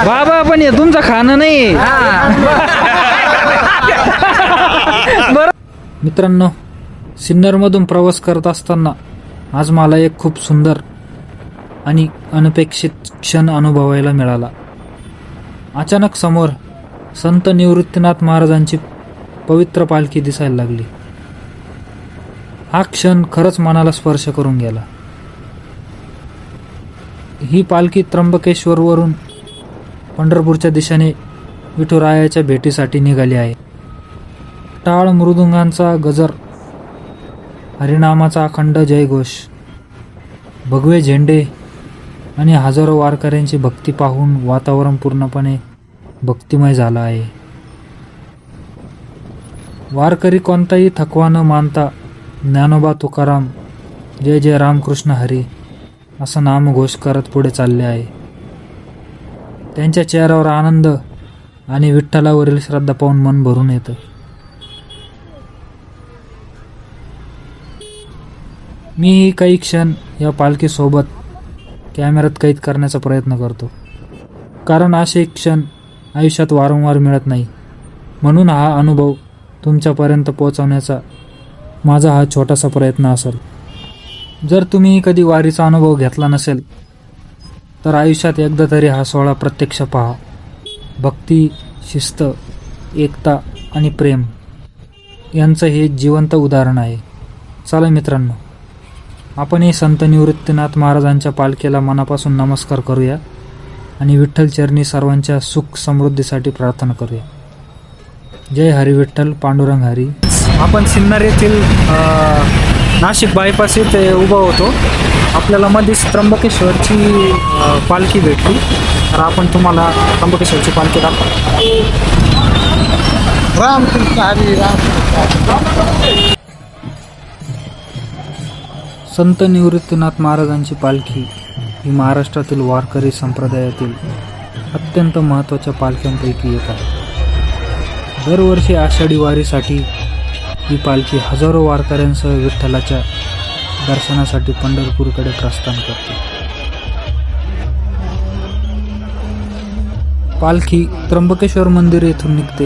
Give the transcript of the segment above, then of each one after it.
बाबा पण हे तुमचं खाणं नाही. मित्रांनो, सिन्नरमधून प्रवास करत असताना आज मला एक खूप सुंदर आणि अनपेक्षित क्षण अनुभवायला मिळाला. अचानक समोर संत निवृत्तीनाथ महाराजांची पवित्र पालखी दिसायला लागली. हा क्षण खरंच मनाला स्पर्श करून गेला. ही पालखी त्र्यंबकेश्वरवरून पंढरपूरच्या दिशेने विठुरायाच्या भेटीसाठी निघाली आहे. टाळ मृदुंगांचा गजर, हरिनामाचा अखंड जयघोष, भगवे झेंडे आणि हजारो वारकऱ्यांची भक्ती पाहून वातावरण पूर्णपणे भक्तिमय झालं आहे. वारकरी कोणताही थकवा न मानता ज्ञानोबा तुकाराम, जय जय रामकृष्ण हरी असा नामघोष करत पुढे चालले आहे. त्यांच्या चेहऱ्यावर आनंद आणि विठ्ठलावरील श्रद्धा पाहून मन भरून येतं. मीही काही क्षण या पालखीसोबत कॅमेऱ्यात कैद करण्याचा प्रयत्न करतो, कारण असे क्षण आयुष्यात वारंवार मिळत नाही. म्हणून हा अनुभव तुमच्यापर्यंत पोहोचवण्याचा माझा हा छोटासा प्रयत्न असेल. जर तुम्ही कधी वारीचा अनुभव घेतला नसेल तर आयुष्यात एकदा तरी हा सोहळा प्रत्यक्ष पहा. भक्ती, शिस्त, एकता आणि प्रेम यांचं हे जिवंत उदाहरण आहे. चला मित्रांनो, आपणही संत निवृत्तीनाथ महाराजांच्या पालखीला मनापासून नमस्कार करूया आणि विठ्ठल चरणी सर्वांच्या सुख समृद्धीसाठी प्रार्थना करूया. जय हरी विठ्ठल, पांडुरंग हरी. आपण सिन्नर येथील नाशिक बायपास येथे उभा होतो. आपल्याला मध्येच त्र्यंबकेश्वरची पालखी भेटली, तर आपण तुम्हाला त्र्यंबकेश्वरची पालखी दाखवतो. रामकृष्ण हरी, रामकृष्ण. संत निवृत्तीनाथ महाराजांची पालखी ही महाराष्ट्रातील वारकरी संप्रदायातील अत्यंत महत्त्वाच्या पालख्यांपैकी एक आहे. दरवर्षी आषाढी वारीसाठी ही पालखी हजारो वारकऱ्यांसह विठ्ठलाच्या दर्शनासाठी पंढरपूरकडे प्रस्थान करते. पालखी त्र्यंबकेश्वर मंदिर येथून निघते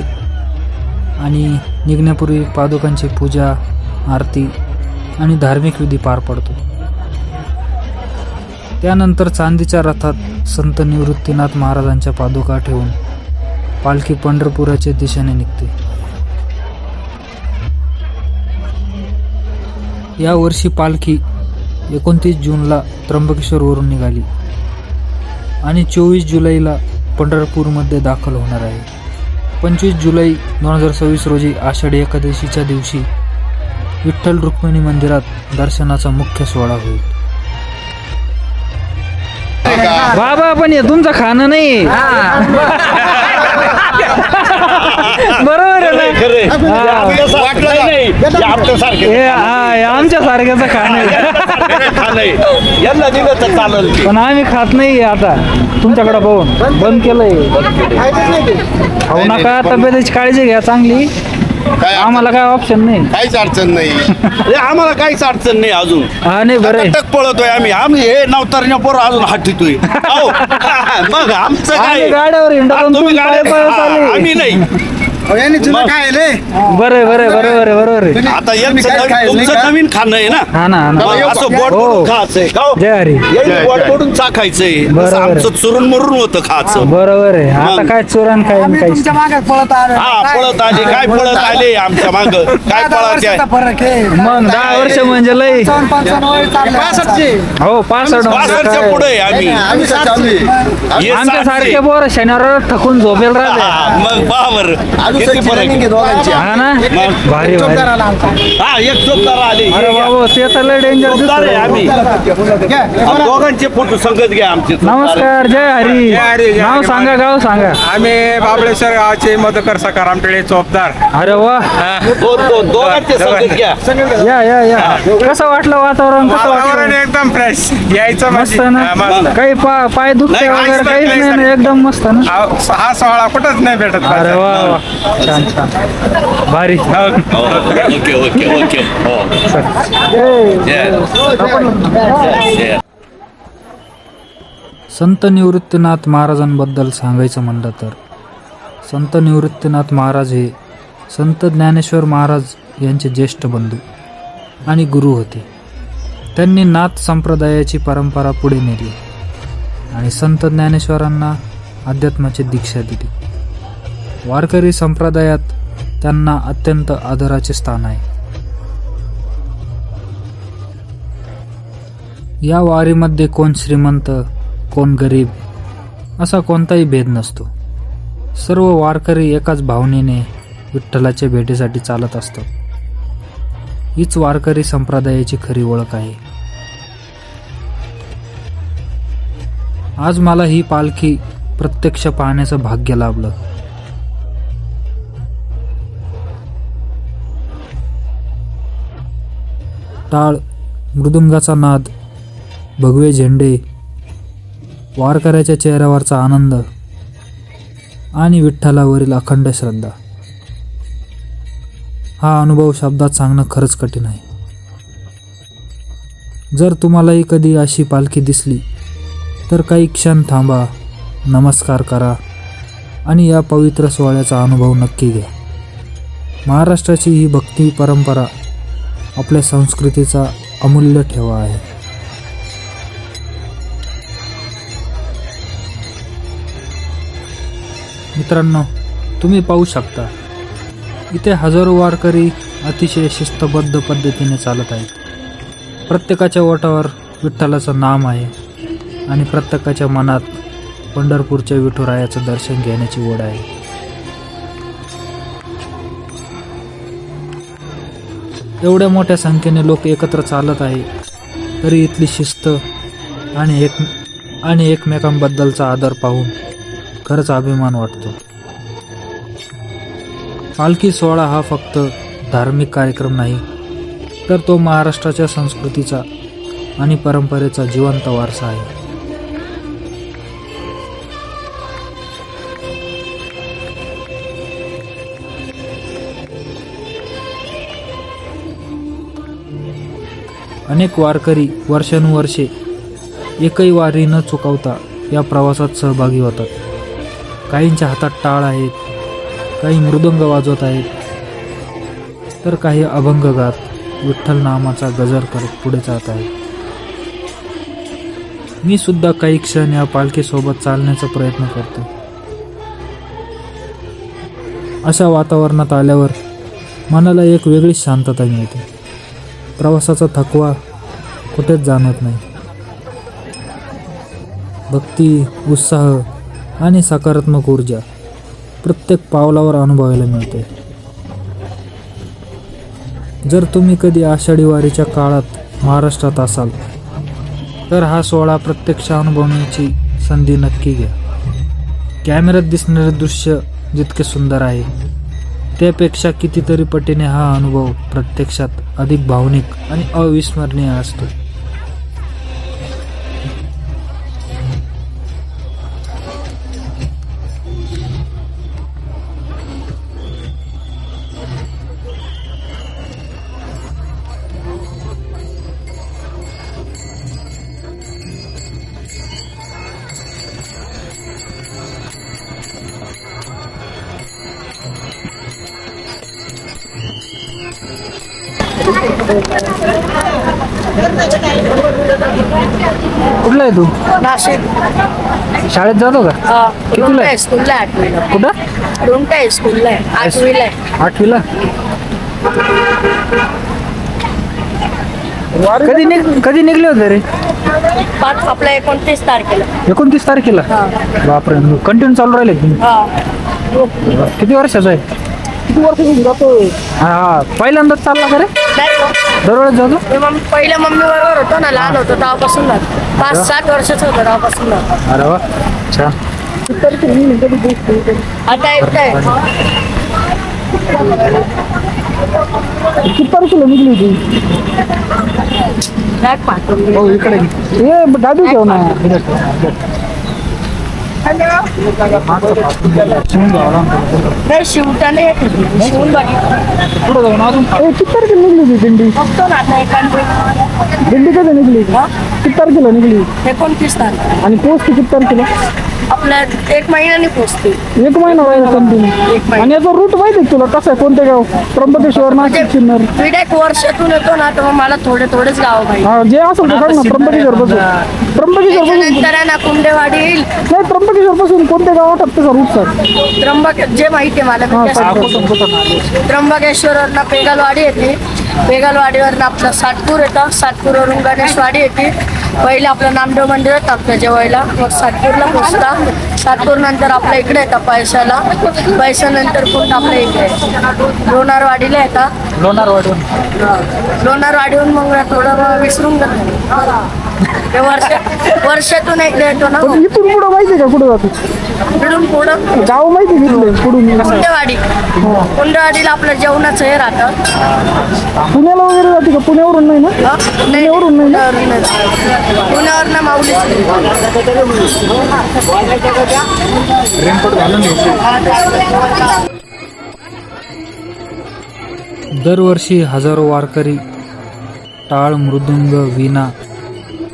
आणि निघण्यापूर्वी पादुकांची पूजा, आरती आणि धार्मिक विधी पार पडतो. त्यानंतर चांदीच्या रथात संत निवृत्तीनाथ महाराजांच्या पादुका ठेवून पालखी पंढरपुराच्या दिशेने निघते. यावर्षी पालखी 29 जूनला त्र्यंबकेश्वरवरून निघाली आणि 24 जुलैला पंढरपूरमध्ये दाखल होणार आहे. 25 जुलै 2026 रोजी आषाढी एकादशीच्या दिवशी विठ्ठल रुक्मिणी मंदिरात दर्शनाचा मुख्य सोहळा होईल. बाबा पण हे तुमचं खाणं नाही. बरोबर आहे आमच्या सारख्याचं खाणं पण आम्ही खात नाही. आता तुमच्याकडे पाहून बंद केलंय. खाऊ नका, तब्येतीची काळजी घ्या चांगली. आम्हाला काय ऑप्शन नाही, काहीच अडचण नाही. आम्हाला काहीच अडचण नाही अजून. हा नाही बरं टक पळतोय आम्ही हे नवतारण्या पोरं अजून हाटीतोय. मग आमचं काय, गाड्यावर तुम्ही गाड्या, आम्ही नाही. तुला काय रे? बरं बरं बरोबर आहे, बरोबर आहे. आता तुमचं नवीन खाणं आहे ना. हा ना, हा ना. असं बोट हो. खायचंय जय हरी. बोट पडून चाखायचंय. बरोबर आहे. आमचं चुरून मरून होतं खायचं. बरोबर आहे. आता काय चोरण काय काही तुमच्या मागे पळत आलो. हा पळत आले, काय पळत आले आमच्या माग, काय पळत आहे. फरक आहे. मग 10 वर्ष म्हणजे लय. 65 हो 65 वासरच्या पुढे आम्ही आम्ही चालू आहे. हे आमच्या 60 सारखे पोर शनिवार थकून झोपेल राहते. हा, मग बाबर किती फरक आहे. हा ना, भारी भारी. हा एक चोपदार आले. अरे बाबा ते तर लय डेंजर चोपदार आहे आम्ही. दिसतो. दोघांचे फोटो संगत घ्या आमचे. नमस्कार, जय हरी. नाव सांगा, गाव सांगा. आम्ही बाबळेश्वर गावचे मधुकर सकाराम टिळे चोपदार. अरे वा, दोघांचे संगत घ्या. या या या. कसं वाटलं वातावरण? कसं वातावरण वाटलं? एकदम फ्रेश यायचं मस्त म्हणजे. ना. हा, मस्त. काही पाय दुखते नाही, वगैरे काहीच काहीच नाही, नाही ना, एकदम मस्त ना. हा सोहळा कुठंच नाही भेटत. अरे वा वा, छान छान, भारी. ओके ओके ओके हो. संत निवृत्तीनाथ महाराजांबद्दल सांगायचं म्हणलं तर संत निवृत्तीनाथ महाराज हे संत ज्ञानेश्वर महाराज यांचे ज्येष्ठ बंधू आणि गुरु होते. त्यांनी नाथ संप्रदायाची परंपरा पुढे नेली आणि संत ज्ञानेश्वरांना अध्यात्माची दीक्षा दिली. वारकरी संप्रदायात त्यांना अत्यंत आदराचे स्थान आहे. या वारीमध्ये कोण श्रीमंत कोण गरीब असा कोणताही भेद नसतो. सर्व वारकरी एकाच भावनेने विठ्ठलाच्या भेटीसाठी चालत असतात. हीच वारकरी संप्रदायाची खरी ओळख आहे. आज मला ही पालखी प्रत्यक्ष पाहण्याचं भाग्य लाभलं. टाळ, मृदुंगाचा नाद, भगवे झेंडे, वारकऱ्याच्या चेहऱ्यावरचा आनंद आणि विठ्ठलावरील अखंड श्रद्धा. हा अनुभव शब्दात सांगणं खरंच कठीण आहे. जर तुम्हालाही कधी अशी पालखी दिसली तर काही क्षण थांबा, नमस्कार करा आणि या पवित्र सोहळ्याचा अनुभव नक्की घ्या. महाराष्ट्राची ही भक्ती परंपरा आपल्या संस्कृतीचा अमूल्य ठेवा आहे. मित्रांनो, तुम्ही पाहू शकता इथे हजारो वारकरी अतिशय शिस्तबद्ध पद्धतीने चालत आहेत. प्रत्येकाच्या ओठावर विठ्ठलाचं नाम आहे आणि प्रत्येकाच्या मनात पंढरपूरच्या विठुरायाचं दर्शन घेण्याची ओढ आहे. एवढ्या मोठ्या संख्येने लोक एकत्र चालत आहे तरी इथली शिस्त आणि एकमेकांबद्दलचा आदर पाहून खरंच अभिमान वाटतो. पालखी सोहळा हा फक्त धार्मिक कार्यक्रम नाही, तर तो महाराष्ट्राच्या संस्कृतीचा आणि परंपरेचा जिवंत वारसा आहे. अनेक वारकरी वर्षानुवर्षे एकही वारी न चुकवता या प्रवासात सहभागी होतात. काहींच्या हातात टाळ आहेत, काही मृदंग वाजवत आहेत, तर काही अभंग गात विठ्ठल नामाचा गजर करत पुढे जात आहेत. मी सुद्धा काही क्षण या पालखीसोबत चालण्याचा प्रयत्न करतो. अशा वातावरणात आल्यावर मनाला एक वेगळीच शांतता मिळते. प्रवासाचा थकवा कुठेच जाणवत नाही. भक्ती, उत्साह आणि सकारात्मक ऊर्जा प्रत्येक पावलावर अनुभवायला मिळते. जर तुम्ही कधी आषाढी वारीच्या काळात महाराष्ट्रात असाल तर हा सोहळा प्रत्यक्ष अनुभवण्याची संधी नक्की घ्या. कॅमेऱ्यात दिसणारे दृश्य जितके सुंदर आहे त्यापेक्षा कितीतरी पटीने हा अनुभव प्रत्यक्षात अधिक भावनिक आणि अविस्मरणीय असतो. कुठला आहे तू? नाशिक. शाळेत जातो का? कितीला आहे? स्कूलला आहे, 8वीला. कुठं? रुंटा आहे, स्कूलला आहे, 8वीला आहे. 8वीला. कधी निघले होते रे? आपल्या 29 तारखेला. 29 तारखेला? हा. बापरे, कंटिन्यू चालू राहिले तुम्ही. हा. किती वर्षाचा आहे? हा, पहिल्यांदाच चालला का रे? नाही हो. दरवेळेस जातो? पहिल्या मम्मी बरोबर होतो ना, लहान होतो तेव्हापासून ना, 5-7 वर्षाचं होतं तेव्हापासून ना. अरे वा, छान. आता येतंय. किती तारखेला निघली होती? बॅग पाठवून हो, इकडे ये, गाडी ठेव ना. नाही शिवटा नाही शिवून बघितलं पुढे जाऊन अजून किती तारखेला निघली होती दिंडी बघतो ना आता एखादी दिंडी कधी निघली किती तारखेला निघली 29 तारीख आणि पोहोचते किती तारखेला आपल्या 1 महिन्याने पोचते. 1 महिना व्हायला कंटिन्यू. 1 महिना आणि याचा रूट माहिती आहे तुला कसं आहे कोणते गाव त्र्यंबकेश्वर नाशिक सिन्नर एक वर्षातून येतो ना तर मग मला थोडेच गाव पाहिजे. हा जे असेल ते सांग ना त्र्यंबकेश्वर पासून त्याच्यानंतर आहे ना कुंडेवाडी येईल. नाही त्र्यंबकेश्वर पासून कोणते गाव वाटत त्याचा रूट सर त्र्यंबक जे माहिती आहे मला मी ते सांगतो. त्र्यंबकेश्वरवरनं पेगलवाडी येते. पेगलवाडीवरनं आपलं सातपूर येतं. सातपूरवरून गणेशवाडी येते. पहिले आपलं नामदेव मंदिर येतं आपल्या जवळला. मग सातपूरला पोचता. सातपूर नंतर आपल्या इकडे येतात पैशाला. पैशानंतर पुन्हा आपल्या इकडे लोणारवाडीला येतात. लोणारवाडीहून मग थोडं विसरून जातो. ते वर्षातून एकदा येतो ना. इथून पुढं माहिती आहे का कुठं जातो इकडून पुढं गाव माहिती आहे इथले पुढून कुंडेवाडी. कुंडेवाडीला आपलं जेवणाचं हे राहतं. पुण्याला वगैरे जाते का पुण्यावरून नाही ना पुण्यावरून नाही. पुण्यावरून माऊली. दरवर्षी हजारो वारकरी टाळ, मृदुंग, वीणा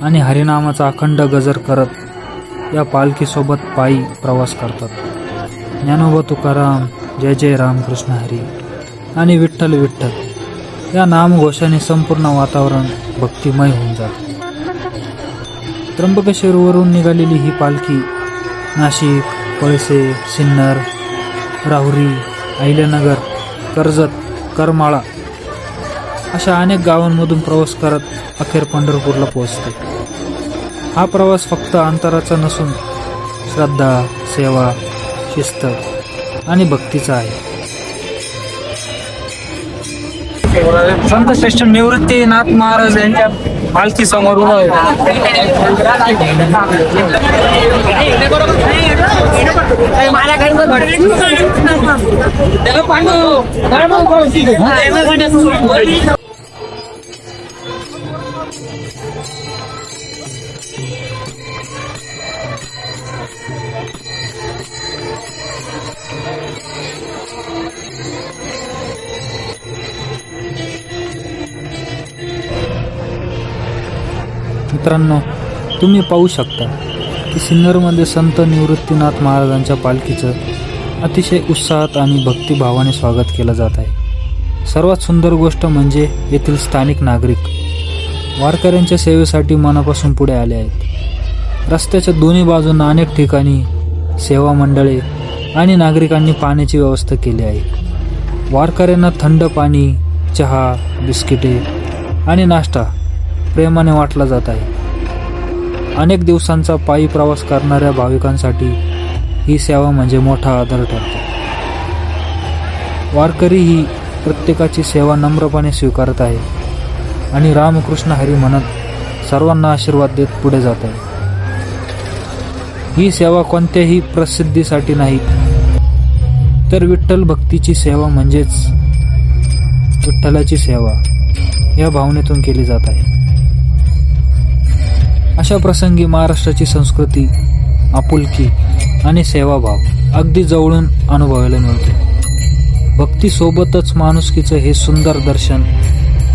आणि हरिनामाचा अखंड गजर करत या पालखीसोबत पायी प्रवास करतात. ज्ञानोबा तुकाराम, जय जय रामकृष्ण हरी आणि विठ्ठल विठ्ठल या नामघोषाने संपूर्ण वातावरण भक्तिमय होऊन जाते. त्र्यंबकेश्वरवरून निघालेली ही पालखी नाशिक, पळसे, सिन्नर, राहुरी, अहिल्यानगर, कर्जत, करमाळा अशा अनेक गावांमधून प्रवास करत अखेर पंढरपूरला पोहोचते. हा प्रवास फक्त अंतराचा नसून श्रद्धा, सेवा, शिस्त आणि भक्तीचा आहे. संत श्रेष्ठ निवृत्तीनाथ महाराज यांच्या पालखी समोर उभा आहे. मित्रांनो, तुम्ही पाहू शकता की सिन्नरमध्ये संत निवृत्तीनाथ महाराजांच्या पालखीचं अतिशय उत्साहात आणि भक्तिभावाने स्वागत केलं जात आहे. सर्वात सुंदर गोष्ट म्हणजे येथील स्थानिक नागरिक वारकऱ्यांच्या सेवेसाठी मनापासून पुढे आले आहेत. रस्त्याच्या दोन्ही बाजूंना अनेक ठिकाणी सेवा मंडळे आणि नागरिकांनी पाण्याची व्यवस्था केली आहे. वारकऱ्यांना थंड पाणी, चहा, बिस्किटे आणि नाश्ता प्रेमाने वाटला जात आहे. अनेक दिवसांचा पायी प्रवास करणाऱ्या भाविकांसाठी ही सेवा म्हणजे मोठा आधार ठरतो. वारकरी ही प्रत्येकाची सेवा नम्रपणे स्वीकारत आहे आणि रामकृष्ण हरी म्हणत सर्वांना आशीर्वाद देत पुढे जात आहे. ही सेवा कोणत्याही प्रसिद्धीसाठी नाही, तर विठ्ठल भक्तीची सेवा म्हणजेच विठ्ठलाची सेवा या भावनेतून केली जात आहे. अशा प्रसंगी महाराष्ट्राची संस्कृती, आपुलकी आणि सेवाभाव अगदी जवळून अनुभवायला मिळतो. भक्तीसोबतच माणुसकीचं हे सुंदर दर्शन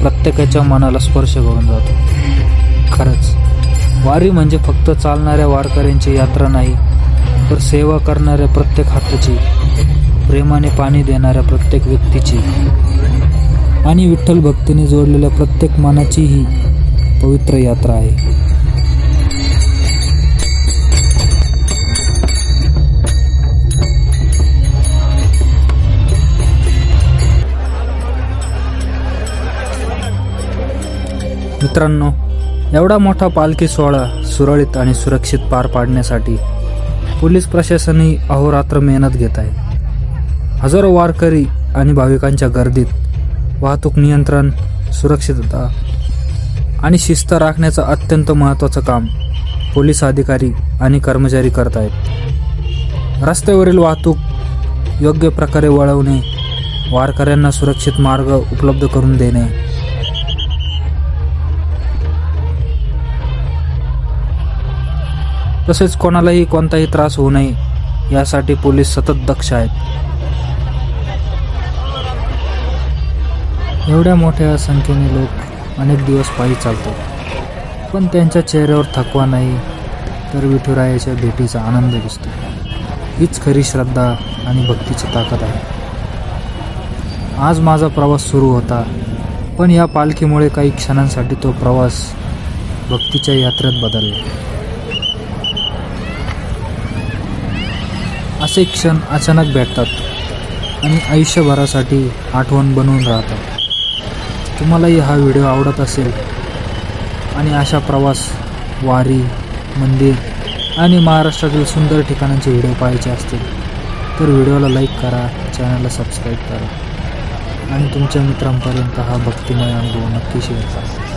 प्रत्येकाच्या मनाला स्पर्श करून जातं. खरंच वारी म्हणजे फक्त चालणाऱ्या वारकऱ्यांची यात्रा नाही, तर सेवा करणाऱ्या प्रत्येक हाताची, प्रेमाने पाणी देणाऱ्या प्रत्येक व्यक्तीची आणि विठ्ठल भक्तीने जोडलेल्या प्रत्येक मनाची ही पवित्र यात्रा आहे. मित्रांनो, एवढा मोठा पालखी सोहळा सुरळीत आणि सुरक्षित पार पाडण्यासाठी पोलीस प्रशासनही अहोरात्र मेहनत घेत आहे. हजारो वारकरी आणि भाविकांच्या गर्दीत वाहतूक नियंत्रण, सुरक्षितता आणि शिस्त राखण्याचं अत्यंत महत्त्वाचं काम पोलीस अधिकारी आणि कर्मचारी करत आहेत. रस्त्यावरील वाहतूक योग्य प्रकारे वळवणे, वारकऱ्यांना सुरक्षित मार्ग उपलब्ध करून देणे, तसेच कोणालाही कोणताही त्रास होऊ नये यासाठी पोलीस सतत दक्ष आहेत. एवढ्या मोठ्या संख्येने लोक अनेक दिवस पायी चालतात, पण त्यांच्या चेहऱ्यावर थकवा नाही, तर विठुरायाच्या भेटीचा आनंद दिसतो. हीच खरी श्रद्धा आणि भक्तीची ताकद आहे. आज माझा प्रवास सुरू होता, पण या पालखीमुळे काही क्षणांसाठी तो प्रवास भक्तीच्या यात्रेत बदलला. असे क्षण अचानक भेटतात आणि आयुष्यभरासाठी आठवण बनवून राहतात. तुम्हालाही हा व्हिडिओ आवडत असेल आणि अशा प्रवास, वारी, मंदिर आणि महाराष्ट्रातील सुंदर ठिकाणांचे व्हिडिओ पाहायचे असतील तर व्हिडिओला लाईक करा, चॅनलला सबस्क्राईब करा आणि तुमच्या मित्रांपर्यंत हा भक्तिमय अनुभव नक्की शेअर करा.